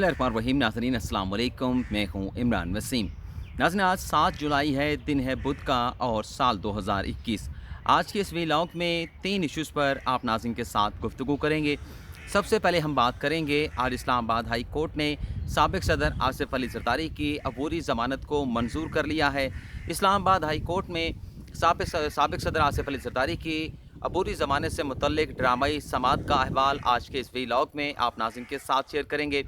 बिस्मिल्लाहिर्रहमानिर्रहीम। नाज़रीन अस्सलाम वालेकुम, मैं हूँ इमरान वसीम। नाज़रीन आज 7 जुलाई है, दिन है बुध का और साल 2021। आज के इस व्लॉग में 3 इश्यूज़ पर आप नाज़रीन के साथ गुफ्तगू करेंगे। सबसे पहले हम बात करेंगे, आज इस्लामाबाद हाई कोर्ट ने साबिक़ सदर आसिफ अली ज़रदारी की अबूरी ज़मानत को मंजूर कर लिया है। इस्लामाबाद हाई कोर्ट में साबिक़ सदर आसिफ अली ज़रदारी की अबूरी ज़मानत से मुतल्लिक़ ड्रामाई समाअत का अहवाल आज के इस व्लॉग में आप नाज़रीन के साथ शेयर करेंगे।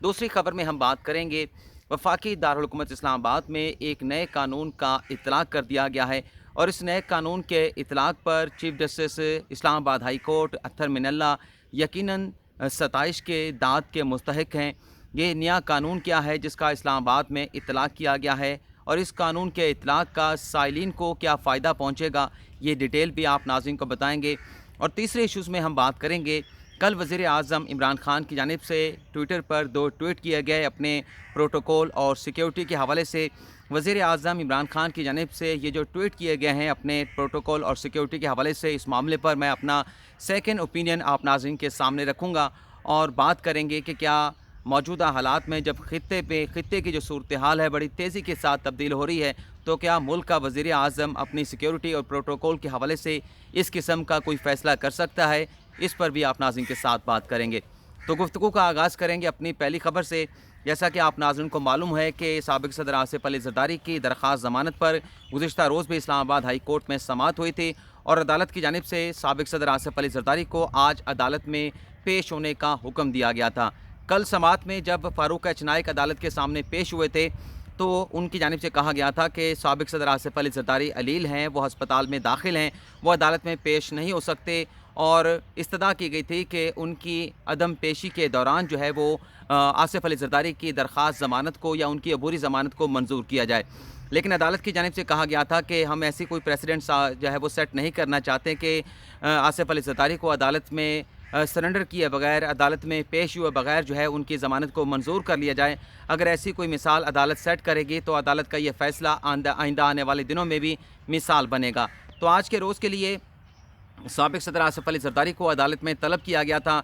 दूसरी खबर में हम बात करेंगे, वफाकी दारुल हुकूमत इस्लामाबाद में एक नए कानून का इतलाक़ कर दिया गया है और इस नए कानून के इतलाक़ पर chief justice Islamabad high court Athar Minallah यकीनन सताइश के दाद के मुस्तहिक हैं। ये नया कानून क्या है जिसका इस्लामाबाद में इतलाक़ किया गया है और इस कानून के इतलाक़ का साइलिन को क्या फ़ायदा पहुँचेगा, ये डिटेल भी आप नाज़रीन को बताएँगे। और तीसरे इशूज़ में हम बात करेंगे, कल वज़ीर आज़म इमरान खान की जानिब से ट्विटर पर 2 ट्वीट किए गए अपने प्रोटोकॉल और सिक्योरिटी के हवाले से। वज़ीर आज़म इमरान खान की जानिब से ये जो ट्वीट किए गए हैं अपने प्रोटोकॉल और सिक्योरिटी के हवाले से, इस मामले पर मैं अपना सेकंड ओपिनियन आप नाज़रीन के सामने रखूँगा और बात करेंगे कि क्या मौजूदा हालात में जब खित्ते की जो सूरत हाल है बड़ी तेज़ी के साथ तब्दील हो रही है, तो क्या मुल्क का वज़ीर आज़म अपनी सिक्योरिटी और प्रोटोकॉल के हवाले से इस किस्म का कोई फ़ैसला कर सकता है, इस पर भी आप नाज़रीन के साथ बात करेंगे। तो गुफ्तगू का आगाज़ करेंगे अपनी पहली खबर से। जैसा कि आप नाज़रीन को मालूम है कि साबिक़ सदर आसिफ अली ज़रदारी की दरख्वास्त ज़मानत पर गुज़िश्ता रोज़ भी इस्लामाबाद हाई कोर्ट में समाअत हुई थी और अदालत की जानिब से साबिक़ सदर आसिफ अली ज़रदारी को आज अदालत में पेश होने का हुक्म दिया गया था। कल समाअत में जब फ़ारूक एच नाइक अदालत के सामने पेश हुए थे तो उनकी जानिब से कहा गया था कि साबिक़ सदर आसिफ अली ज़रदारी अलील हैं, वो हस्पताल में दाखिल हैं, वो अदालत में पेश नहीं हो सकते और इस्तदा की गई थी कि उनकी अदम पेशी के दौरान जो है वो आसिफ अली ज़रदारी की दरख्वास्त ज़मानत को या उनकी अबूरी ज़मानत को मंजूर किया जाए। लेकिन अदालत की जानिब से कहा गया था कि हम ऐसी कोई प्रेसिडेंट जो है वो सेट नहीं करना चाहते कि आसिफ अली ज़रदारी को अदालत में सरेंडर किए बगैर, अदालत में पेश हुए बगैर जो है उनकी ज़मानत को मंजूर कर लिया जाए। अगर ऐसी कोई मिसाल अदालत सेट करेगी तो अदालत का ये फ़ैसला आइंदा आने वाले दिनों में भी मिसाल बनेगा। तो आज के रोज़ के लिए साबिक़ सदर आसिफ अली ज़रदारी को अदालत में तलब किया गया था।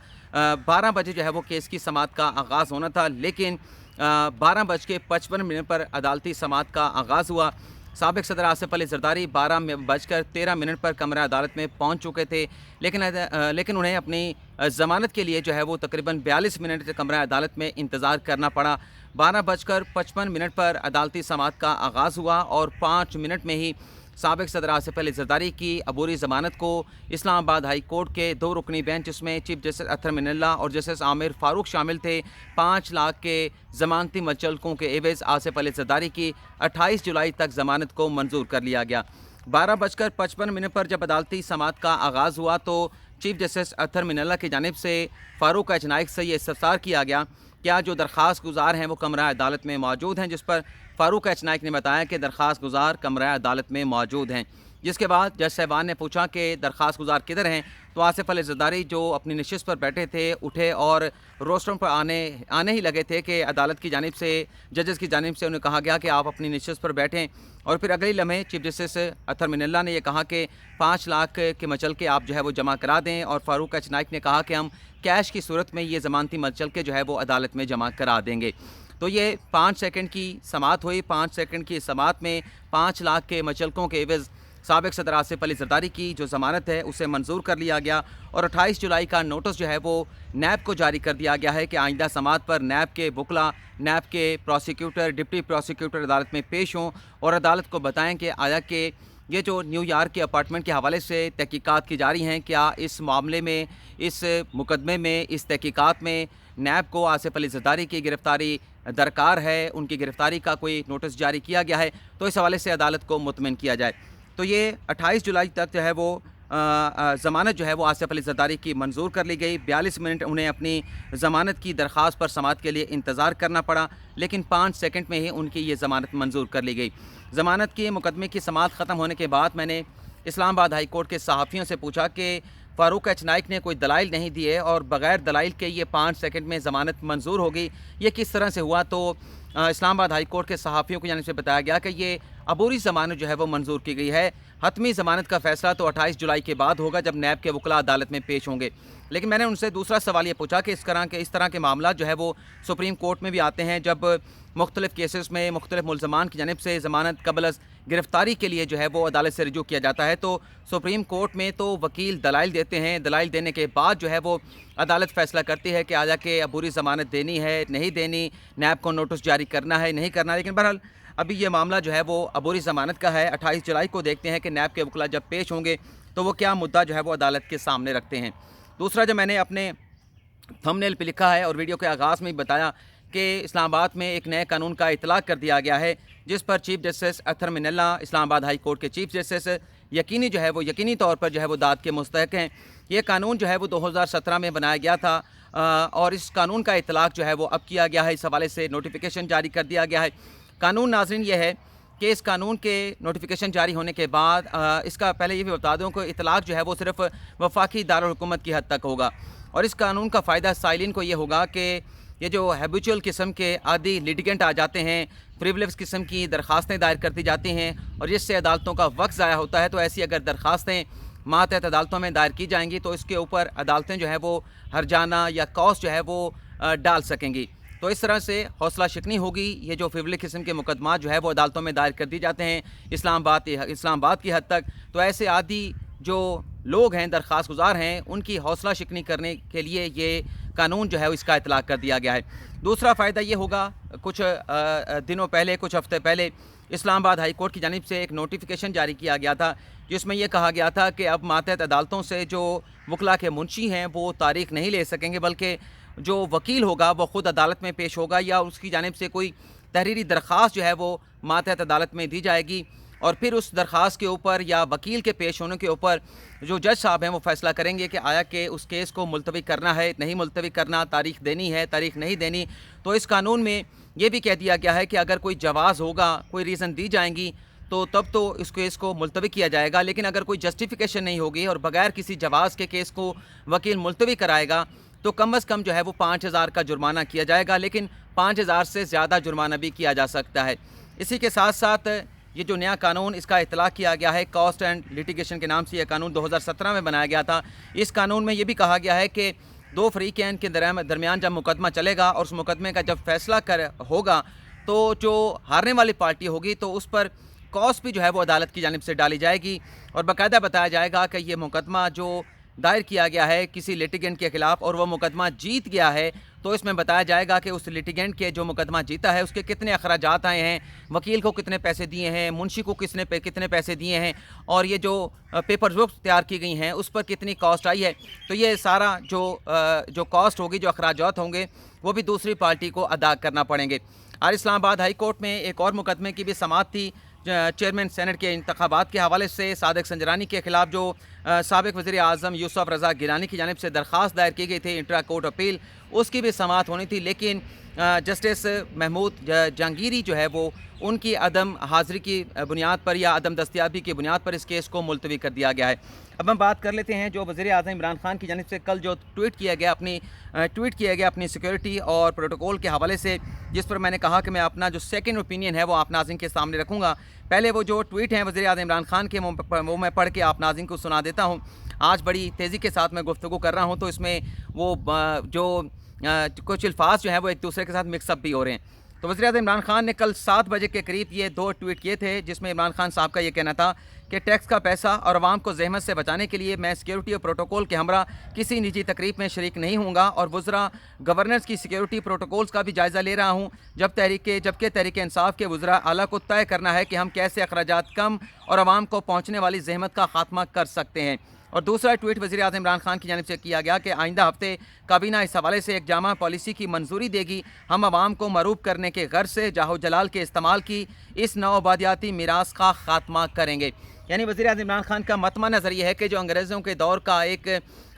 12 बजे जो है वो केस की समाअत का आगाज़ होना था, लेकिन 12:55 पर अदालती समाअत का आगाज़ हुआ। साबिक़ सदर आसिफ अली ज़रदारी 12:13 पर कमरा अदालत में पहुंच चुके थे, लेकिन उन्हें अपनी ज़मानत के लिए जो है वो तकरीबन 42 मिनट कमरा अदालत में इंतज़ार करना पड़ा। 12:55 पर अदालती समाअत का आगाज़ हुआ और 5 मिनट में ही साबिक़ सदर आसिफ अली ज़रदारी की अबूरी ज़मानत को इस्लामाबाद हाई कोर्ट के 2 रुकनी बेंच, जिसमें चीफ जस्टिस अत्तर मिनल्ला और जस्टिस आमिर फ़ारूक शामिल थे, 5 लाख के ज़मानती मचलकों के एवज़ आसिफ अली ज़रदारी की 28 जुलाई तक ज़मानत को मंजूर कर लिया गया। 12:55 पर जब अदालती समाअत का आगाज़ हुआ तो चीफ जस्टिस अत्तर मिनल्ला की जानिब से फ़ारूक एच नाइक से ये इस्तफ़सार किया गया, क्या जो दरख्वास्त गुज़ार हैं वो कमरा अदालत में मौजूद हैं, जिस पर फ़ारूक एच नाइक ने बताया कि दरख्वास्त गुज़ार कमरा अदालत में मौजूद हैं। जिसके बाद जज साहिबान ने पूछा कि दरख्वास्त गुज़ार किधर हैं, तो आसिफ अली ज़रदारी जो अपनी नशिस्त पर बैठे थे उठे और रोस्टरों पर आने ही लगे थे कि अदालत की जानिब से, जजेस की जानिब से उन्हें कहा गया कि आप अपनी नशिस्त पर बैठें और फिर अगले लम्हे चीफ जस्टिस अत्तर मिनल्ला ने यह कहा कि 5 लाख के मचल के आप जो है वो जमा करा दें और फ़ारूक एच नाइक ने कहा कि हम कैश की सूरत में ये ज़मानती मचल के जो है वो अदालत में जमा करा देंगे। तो ये 5 सेकंड की समाअत हुई। 5 सेकंड की समाअत में 5 लाख के मचलकों के एवज़ साबिक़ सदर आसिफ अली ज़रदारी की जो ज़मानत है उसे मंजूर कर लिया गया और 28 जुलाई का नोटिस जो है वो नैब को जारी कर दिया गया है कि आइंदा समाअत पर नैब के वकला, नैब के प्रोसिक्यूटर, डिप्टी प्रोसिक्यूटर अदालत में पेश हों और अदालत को बताएं कि आया कि ये जो न्यूयॉर्क के अपार्टमेंट के हवाले से तहकीकात की जा रही हैं, क्या इस मामले में, इस मुकदमे में, इस तहकीकात में नैब को आसिफ अली ज़रदारी की गिरफ़्तारी दरकार है, उनकी गिरफ़्तारी का कोई नोटिस जारी किया गया है, तो इस हवाले से अदालत को मुतमिन किया जाए। तो ये 28 जुलाई तक जो है वो ज़मानत जो है वो आसिफ अली ज़रदारी की मंजूर कर ली गई। 42 मिनट उन्हें अपनी ज़मानत की दरख्वास्त पर समाअत के लिए इंतज़ार करना पड़ा, लेकिन 5 सेकंड में ही उनकी ये ज़मानत मंजूर कर ली गई। ज़मानत के मुकदमे की समाअत ख़त्म होने के बाद मैंने इस्लामाबाद हाई कोर्ट के सहाफ़ियों से पूछा कि फ़ारूक एच नाइक ने कोई दलाइल नहीं दिए और बग़ैर दलाइल के ये 5 सेकंड में ज़मानत मंजूर हो गई, ये किस तरह से हुआ? तो इस्लामाबाद हाई कोर्ट के सहाफ़ियों की जानिब से बताया गया कि ये अबूरी ज़मानत जो है वो मंजूर की गई है। हतमी ज़मानत का फ़ैसला तो 28 जुलाई के बाद होगा जब नैब के वकला अदालत में पेश होंगे। लेकिन मैंने उनसे दूसरा सवाल ये पूछा कि इस तरह के मामला जो है वो सुप्रीम कोर्ट में भी आते हैं जब मुख्तलिफ़ केसेस में मुख्तलिफ़ मुल्ज़मान की जानिब से ज़मानत क़ब्ल अज़ गिरफ़्तारी के लिए जो है वो अदालत से रुजू किया जाता है, तो सुप्रीम कोर्ट में तो वकील दलाइल देते हैं। दलाइल देने के बाद जो है वो अदालत फ़ैसला करती है कि आया कि अबूरी ज़मानत देनी है, नहीं देनी, नैब को नोटिस जारी करना है, नहीं करना। लेकिन बहरहाल अभी ये मामला जो है वो अबूरी ज़मानत का है। 28 जुलाई को देखते हैं कि नैब के वकला जब पेश होंगे तो वो क्या मुद्दा जो है वो अदालत के सामने रखते हैं। दूसरा, जो मैंने अपने थंबनेल पे लिखा है और वीडियो के आगाज़ में ही बताया कि इस्लामाबाद में एक नए कानून का इतलाक़ कर दिया गया है जिस पर chief justice Akhtar Minallah, Islamabad high court के चीफ जस्टिस, यकीनी तौर पर जो है वो दाद के मुस्तहक़ हैं। ये कानून जो है वो 2017 में बनाया गया था और इस कानून का इतलाक़ जो है वो अब किया गया है। इस हवाले से नोटिफिकेशन जारी कर दिया गया है। कानून नाज़रीन ये है कि इस कानून के नोटिफिकेशन जारी होने के बाद इसका पहले ये भी बता दूँ कि इतलाक़ जो है वो सिर्फ़ वफाकी दारुल हुकूमत की हद तक होगा और इस कानून का फ़ायदा साइलिन को ये होगा कि ये जो हैबिचुअल किस्म के आदि लिटिगेंट आ जाते हैं, फ्रिवलेस किस्म की दरख्वास्तें दायर करती जाती हैं और जिससे अदालतों का वक्त ज़ाया होता है, तो ऐसी अगर दरख्वास्तें मातहत अदालतों में दायर की जाएंगी तो इसके ऊपर अदालतें जो है वो हर्जाना या कॉस्ट जो है वो डाल सकेंगी। तो इस तरह से हौसला शिकनी होगी। ये जो फ्रिवलेस किस्म के मुकदमात जो है वो अदालतों में दायर कर दी जाते हैं इस्लामाबाद की हद तक, तो ऐसे आदि जो लोग हैं, दरख्वास्त गुजार हैं, उनकी हौसला शिकनी करने के लिए ये कानून जो है इसका इतलाक़ कर दिया गया है। दूसरा फ़ायदा ये होगा, कुछ दिनों पहले, कुछ हफ़्ते पहले इस्लामाबाद हाई कोर्ट की जानिब से एक नोटिफिकेशन जारी किया गया था जिसमें यह कहा गया था कि अब मातहत अदालतों से जो वकला के मुंशी हैं वो तारीख़ नहीं ले सकेंगे, बल्कि जो वकील होगा वो ख़ुद अदालत में पेश होगा या उसकी जानिब से कोई तहरीरी दरख्वास्त जो है वो मातहत अदालत में दी जाएगी और फिर उस दरख्वास्त के ऊपर या वकील के पेश होने के ऊपर जो जज साहब हैं वो फ़ैसला करेंगे कि आया कि उस केस को मुलतवी करना है, नहीं मुलतवी करना, तारीख़ देनी है, तारीख़ नहीं देनी। तो इस कानून में ये भी कह दिया गया है कि अगर कोई जवाज़ होगा, कोई रीज़न दी जाएंगी तो तब तो इस केस को मुलतवी किया जाएगा, लेकिन अगर कोई जस्टिफिकेशन नहीं होगी और बग़ैर किसी जवाज़ के केस को वकील मुलतवी कराएगा तो कम अज़ कम जो है वो 5000 का जुर्माना किया जाएगा, लेकिन 5000 से ज़्यादा जुर्माना भी किया जा सकता है। इसी के साथ साथ ये जो नया कानून, इसका इतलाक़ किया गया है कॉस्ट एंड लिटिगेशन के नाम से। यह कानून 2017 में बनाया गया था। इस कानून में ये भी कहा गया है कि दो फ़रीक़ैन के दरमियान जब मुकदमा चलेगा और उस मुकदमे का जब फ़ैसला होगा तो जो हारने वाली पार्टी होगी तो उस पर कॉस्ट भी जो है वो अदालत की जानिब से डाली जाएगी और बाकायदा बताया जाएगा कि ये मुकदमा जो दायर किया गया है किसी लिटिगेंट के ख़िलाफ़ और वह मुकदमा जीत गया है, तो इसमें बताया जाएगा कि उस लिटिगेंट के जो मुकदमा जीता है उसके कितने अखराजात आए हैं, वकील को कितने पैसे दिए हैं, मुंशी को कितने पैसे दिए हैं और ये जो पेपर वर्क तैयार की गई हैं उस पर कितनी कॉस्ट आई है। तो ये सारा जो कॉस्ट होगी, जो अखराजात होंगे, वो भी दूसरी पार्टी को अदा करना पड़ेंगे। और इस्लामाबाद हाई कोर्ट में एक और मुकदमे की भी समाअत थी चेयरमैन सेनेट के इंतखाबात के हवाले से। सादिक संजरानी के ख़िलाफ़ जो साबिक़ वज़ीर आज़म यूसुफ़ रज़ा गिलानी की जानिब से दरख्वास्त दायर की गई थी इंट्रा कोर्ट अपील, उसकी भी समाअत होनी थी, लेकिन जस्टिस महमूद जहांगीरी जो है वो उनकी अदम हाज़िरी की बुनियाद पर या अदम दस्तयाबी की बुनियाद पर इस केस को मुलतवी कर दिया गया है। अब हम बात कर लेते हैं जो वज़ीर आज़म इमरान खान की जानिब से कल जो ट्वीट किया गया अपनी सिक्योरिटी और प्रोटोकॉल के हवाले से, जिस पर मैंने कहा कि मैं अपना जो सेकंड ओपिनियन है वो आप नाज़रीन के सामने रखूँगा। पहले वो जो ट्वीट हैं वज़ीर आज़म इमरान खान के, वो मैं पढ़ के आप नाज़रीन को सुना देता हूँ। आज बड़ी तेज़ी के साथ मैं गुफ्तगू कर रहा हूँ तो इसमें वो कुछ अल्फाज जो हैं वो एक दूसरे के साथ मिक्सअप भी हो रहे हैं। तो वज़ीर आज़म इमरान खान ने कल 7 बजे के करीब ये 2 ट्वीट किए थे, जिसमें इमरान खान साहब का ये कहना था कि टैक्स का पैसा और आवाम को ज़हमत से बचाने के लिए मैं सिक्योरिटी और प्रोटोकॉल के हमरा किसी निजी तकरीब में शरीक नहीं होऊंगा और वज़रा गवर्नर्स की सिक्योरिटी प्रोटोकॉल्स का भी जायज़ा ले रहा हूँ, जबकि तहरीक इंसाफ के वज़रा आला को तय करना है कि हम कैसे अखराजात कम और आवाम को पहुँचने वाली ज़हमत का खात्मा कर सकते हैं। और दूसरा ट्वीट वज़ीर आज़म इमरान खान की जानिब से किया गया कि आइंदा हफ्ते काबीना इस हवाले से एक जामा पॉलिसी की मंजूरी देगी। हम आवाम को मरूब करने के गर्ज से जाहो जलाल के इस्तेमाल की इस नौआबादियाती मीरास का खात्मा करेंगे। यानी वज़ीर आज़म इमरान खान का मतमा नज़र ये है कि जो अंग्रेज़ों के दौर का एक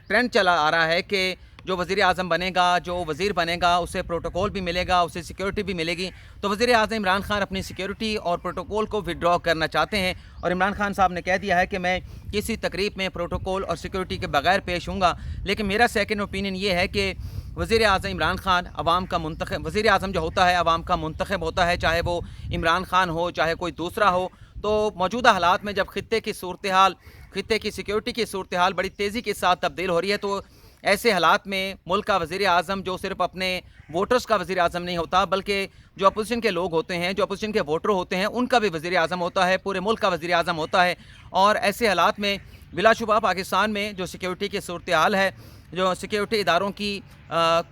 ट्रेंड चला आ रहा है कि जो वज़ीर आज़म बनेगा, जो वज़ीर बनेगा, उसे प्रोटोकॉल भी मिलेगा, उसे सिक्योरिटी भी मिलेगी। तो वज़ीर आज़म इमरान खान अपनी सिक्योरिटी और प्रोटोकॉल को विड्रॉ करना चाहते हैं और इमरान खान साहब ने कह दिया है कि मैं किसी तकरीब में प्रोटोकॉल और सिक्योरिटी के बगैर पेश हूँगा। लेकिन मेरा सेकंड ओपिनियन ये है कि वज़ीर आज़म इमरान खान अवाम का मुंतखब, वज़ीर आज़म जो होता है अवाम का मुंतखब होता है, चाहे वो इमरान खान हो चाहे कोई दूसरा हो, तो मौजूदा हालात में जब खित्ते की सिक्योरिटी की सूरत हाल बड़ी तेज़ी के साथ तब्दील हो रही है, तो ऐसे हालात में मुल्क का वज़ीर आज़म जो सिर्फ अपने वोटर्स का वज़ीर आज़म नहीं होता, बल्कि जो अपोजिशन के लोग होते हैं, जो अपोजिशन के वोटर होते हैं, उनका भी वज़ीर आज़म होता है, पूरे मुल्क का वज़ीर आज़म होता है। और ऐसे हालात में बिलाशुबा पाकिस्तान में जो सिक्योरिटी की सूरत हाल है, जो सिक्योरिटी इदारों की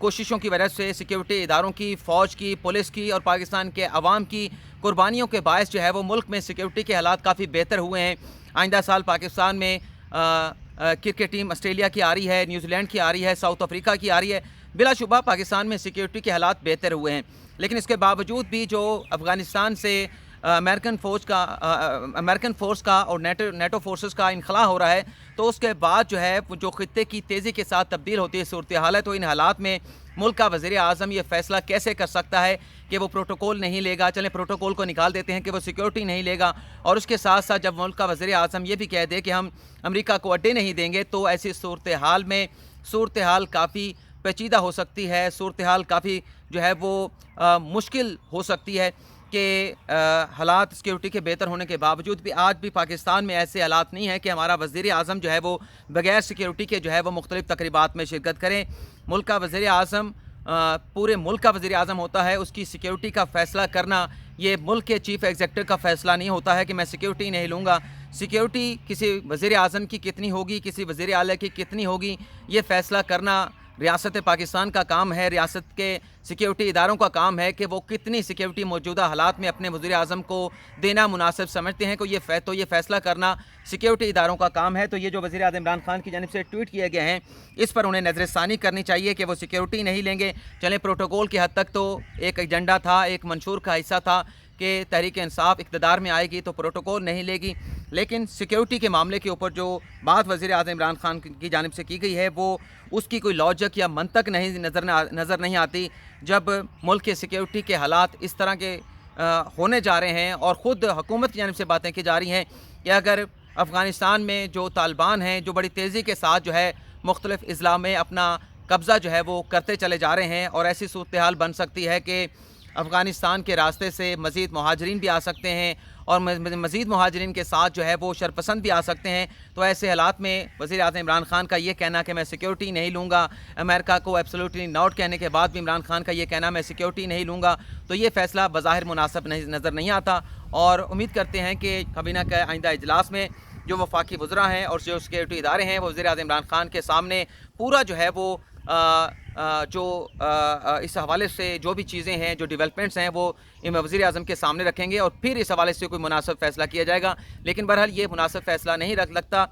कोशिशों की वजह से, सिक्योरिटी इदारों की, फ़ौज की, पुलिस की और पाकिस्तान के अवाम की कुर्बानियों के बायस जो है वो मुल्क में सिक्योरिटी के हालात काफ़ी बेहतर हुए हैं। आइंदा साल पाकिस्तान में क्रिकेट टीम ऑस्ट्रेलिया की आ रही है, न्यूजीलैंड की आ रही है, साउथ अफ्रीका की आ रही है। बिलाशुबा पाकिस्तान में सिक्योरिटी के हालात बेहतर हुए हैं, लेकिन इसके बावजूद भी जो अफ़गानिस्तान से अमेरिकन फ़ोर्स का और नेटो फोर्सेस का इनखला हो रहा है, तो उसके बाद जो है जो खित्ते की तेज़ी के साथ तब्दील होती है सूरत हाल है, तो इन हालात में मुल्क का वज़ीर आज़म ये फ़ैसला कैसे कर सकता है कि वो प्रोटोकॉल नहीं लेगा। चलें, प्रोटोकॉल को निकाल देते हैं कि वो सिक्योरिटी नहीं लेगा, और उसके साथ साथ जब मुल्क का वज़ीर आज़म ये भी कह दे कि हम अमेरिका को अड्डे नहीं देंगे, तो ऐसी सूरत हाल में सूरत हाल काफ़ी पेचीदा हो सकती है, सूरत हाल काफ़ी जो है वो मुश्किल हो सकती है कि हालात सिक्योरिटी के बेहतर होने के बावजूद भी आज भी पाकिस्तान में ऐसे हालात नहीं है कि हमारा वज़ीर आज़म जो है वो बग़ैर सिक्योरिटी के जो है वो मुख्तलिफ़ तक़रीबात में शिरकत करें। मुल्क का वज़ीर आज़म पूरे मुल्क का वज़ीर आज़म होता है, उसकी सिक्योरिटी का फ़ैसला करना ये मुल्क के चीफ़ एग्जीक्यूटिव का फ़ैसला नहीं होता है कि मैं सिक्योरिटी नहीं लूँगा। सिक्योरिटी किसी वज़ीर आज़म की कितनी होगी, किसी वज़ीर आला की कितनी होगी, ये फ़ैसला करना रियासत पाकिस्तान का काम है। रियासत के सिक्योरिटी इदारों का काम है कि वो कितनी सिक्योरिटी मौजूदा हालात में अपने वज़ीर आज़म को देना मुनासिब समझते हैं, तो ये फ़ैसला करना सिक्योरिटी इदारों का काम है। तो ये जो वज़ीर आज़म इमरान खान की जानिब से ट्वीट किए गए हैं, इस पर उन्हें नज़रसानी करनी चाहिए कि वो सिक्योरिटी नहीं लेंगे। चलें, प्रोटोकॉल की हद तक तो एक एजेंडा था, एक मंशूर का हिस्सा था कि तहरीक इंसाफ इक़्तिदार में आएगी तो प्रोटोकॉल नहीं लेगी, लेकिन सिक्योरिटी के मामले के ऊपर जो बात वज़ीर आज़म इमरान खान की जानिब से की गई है, वो उसकी कोई लॉजिक या मंतक नज़र नहीं आती। जब मुल्क के सिक्योरिटी के हालात इस तरह के होने जा रहे हैं और ख़ुद हुकूमत की जानिब से बातें की जा रही हैं कि अगर अफ़गानिस्तान में जो तालिबान हैं, जो बड़ी तेज़ी के साथ जो है मुख्तलिफ़ अज़ला में अपना कब्ज़ा जो है वो करते चले जा रहे हैं, और ऐसी सूरत हाल बन सकती है कि अफ़गानिस्तान के रास्ते से मज़ीद मुहाजिरीन भी आ सकते हैं और मज़ीद मुहाजिरीन के साथ जो है वो शरपसंद भी आ सकते हैं। तो ऐसे हालात में वज़ीर आज़म इमरान खान का ये कहना कि मैं सिक्योरिटी नहीं लूँगा, अमेरिका को एब्सोल्युटली नॉट कहने के बाद भी इमरान खान का ये कहना मैं सिक्योरिटी नहीं लूँगा, तो ये फ़ैसला बज़ाहिर मुनासिब नज़र नहीं आता। और उम्मीद करते हैं कि काबीना के आइंदा इजलास में जो वफाकी वज़रा हैं और जो सिक्योरिटी इदारे हैं, वो वज़ीर आज़म इमरान खान के सामने पूरा जो है वो इस हवाले से जो भी चीज़ें हैं, जो डेवलपमेंट्स हैं, वो वज़ीर आज़म के सामने रखेंगे और फिर इस हवाले से कोई मुनासिब फ़ैसला किया जाएगा। लेकिन बहरहाल ये मुनासिब फ़ैसला नहीं लगता।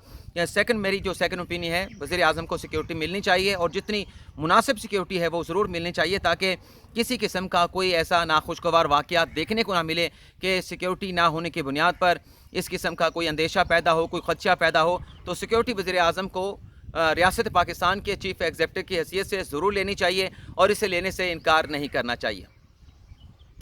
मेरी जो सेकंड ओपिनियन है, वज़ीर आज़म को सिक्योरिटी मिलनी चाहिए और जितनी मुनासिब सिक्योरिटी है वो ज़रूर मिलनी चाहिए, ताकि किसी किस्म का कोई ऐसा नाखुशगवार वाक़या देखने को ना मिले कि सिक्योरिटी ना होने की बुनियाद पर इस किस्म का कोई अंदेशा पैदा हो, कोई ख़दशा पैदा हो। तो सिक्योरिटी वज़ीर आज़म को रियासत पाकिस्तान के चीफ़ एग्जीक्यूटिव की हैसियत से ज़रूर लेनी चाहिए और इसे लेने से इनकार नहीं करना चाहिए।